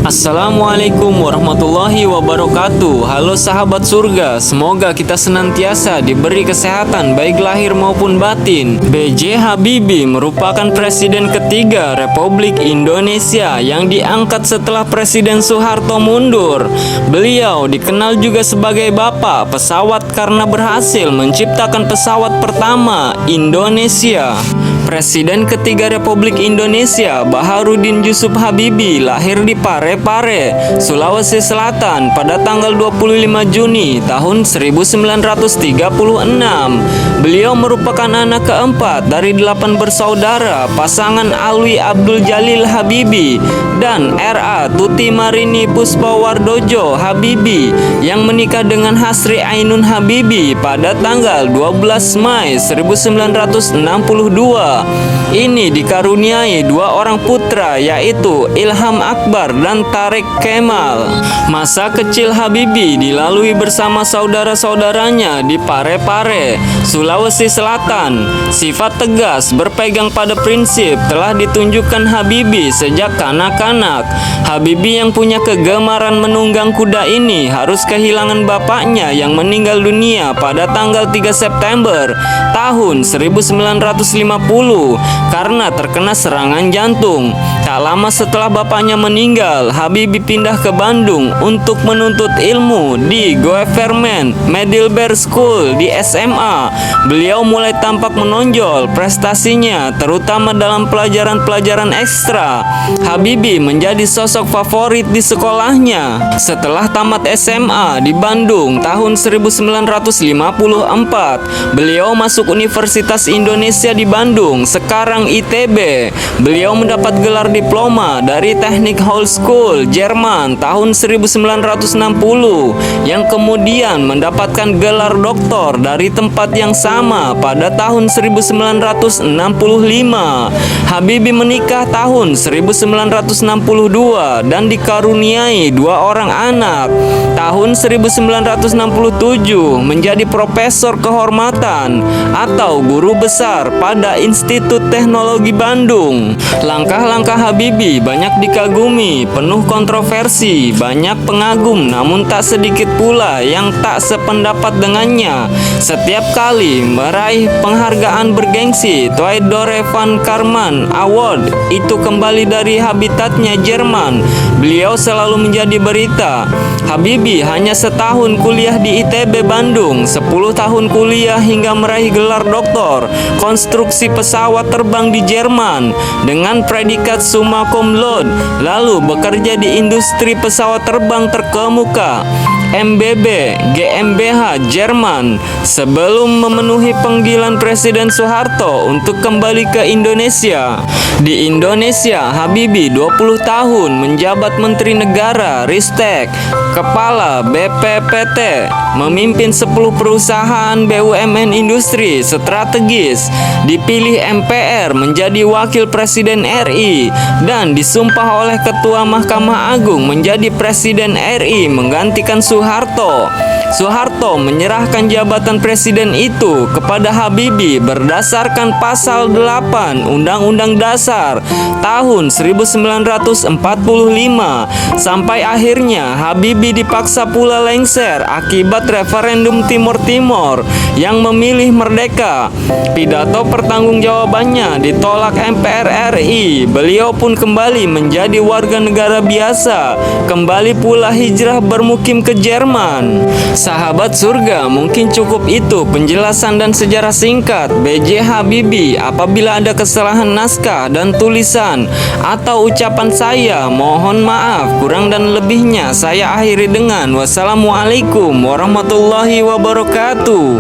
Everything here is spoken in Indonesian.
Assalamualaikum warahmatullahi wabarakatuh. Halo sahabat surga, semoga kita senantiasa diberi kesehatan baik lahir maupun batin. B.J. Habibie merupakan presiden ketiga Republik Indonesia yang diangkat setelah Presiden Soeharto mundur. Beliau dikenal juga sebagai bapak pesawat karena berhasil menciptakan pesawat pertama Indonesia. Presiden ketiga Republik Indonesia, Baharudin Yusuf Habibie, lahir di Parepare, Sulawesi Selatan pada tanggal 25 Juni tahun 1936. Beliau merupakan anak keempat dari 8 bersaudara pasangan Alwi Abdul Jalil Habibie dan R.A. Tuti Marini Puspawardojo Habibie yang menikah dengan Hasri Ainun Habibie pada tanggal 12 Mei 1962. Ini dikaruniai 2 orang putra yaitu Ilham Akbar dan Tareq Kemal. Masa kecil Habibie dilalui bersama saudara-saudaranya di Parepare, Sulawesi Selatan. Sifat tegas berpegang pada prinsip telah ditunjukkan Habibie sejak kanak-kanak. Habibie yang punya kegemaran menunggang kuda ini harus kehilangan bapaknya yang meninggal dunia pada tanggal 3 September tahun 1950 karena terkena serangan jantung. Tak lama setelah bapaknya meninggal, Habibie pindah ke Bandung untuk menuntut ilmu di Government Middelburg School di SMA. Beliau mulai tampak menonjol prestasinya, terutama dalam pelajaran-pelajaran ekstra. Habibie menjadi sosok favorit di sekolahnya. Setelah tamat SMA di Bandung tahun 1954, beliau masuk Universitas Indonesia di Bandung, sekarang ITB. Beliau mendapat gelar diploma dari Teknik High School Jerman tahun 1960 yang kemudian mendapatkan gelar doktor dari tempat yang sama pada tahun 1965. Habibie menikah tahun 1962 dan dikaruniai 2 orang anak. Tahun 1967 menjadi profesor kehormatan atau guru besar pada Institut Teknologi Bandung. Langkah-langkah Habibie banyak dikagumi, penuh kontroversi, banyak pengagum namun tak sedikit pula yang tak sependapat dengannya. Setiap kali meraih penghargaan bergengsi Theodore van Karman Award itu kembali dari habitatnya Jerman, beliau selalu menjadi berita. Habibie hanya setahun kuliah di ITB Bandung, 10 tahun kuliah hingga meraih gelar doktor konstruksi pesawat terbang di Jerman dengan predikat summa cum laude, lalu bekerja di industri pesawat terbang terkemuka MBB GmbH Jerman sebelum memenuhi panggilan Presiden Soeharto untuk kembali ke Indonesia. Di Indonesia, Habibie 20 tahun menjabat Menteri Negara Ristek, Kepala BPPT, memimpin 10 perusahaan BUMN industri strategis, dipilih MPR menjadi Wakil Presiden RI, dan disumpah oleh Ketua Mahkamah Agung menjadi Presiden RI menggantikan Soeharto. Soeharto menyerahkan jabatan presiden itu kepada Habibie berdasarkan pasal 8 Undang-Undang Dasar tahun 1945 sampai akhirnya Habibie dipaksa pula lengser akibat referendum Timur Timur yang memilih merdeka. Pidato pertanggungjawabannya ditolak MPR RI. Beliau pun kembali menjadi warga negara biasa, kembali pula hijrah bermukim ke Jerman. Sahabat surga, mungkin cukup itu penjelasan dan sejarah singkat B.J. Habibie. Apabila ada kesalahan naskah dan tulisan atau ucapan saya, mohon maaf. Kurang dan lebihnya saya akhiri dengan wassalamualaikum warahmatullahi wabarakatuh.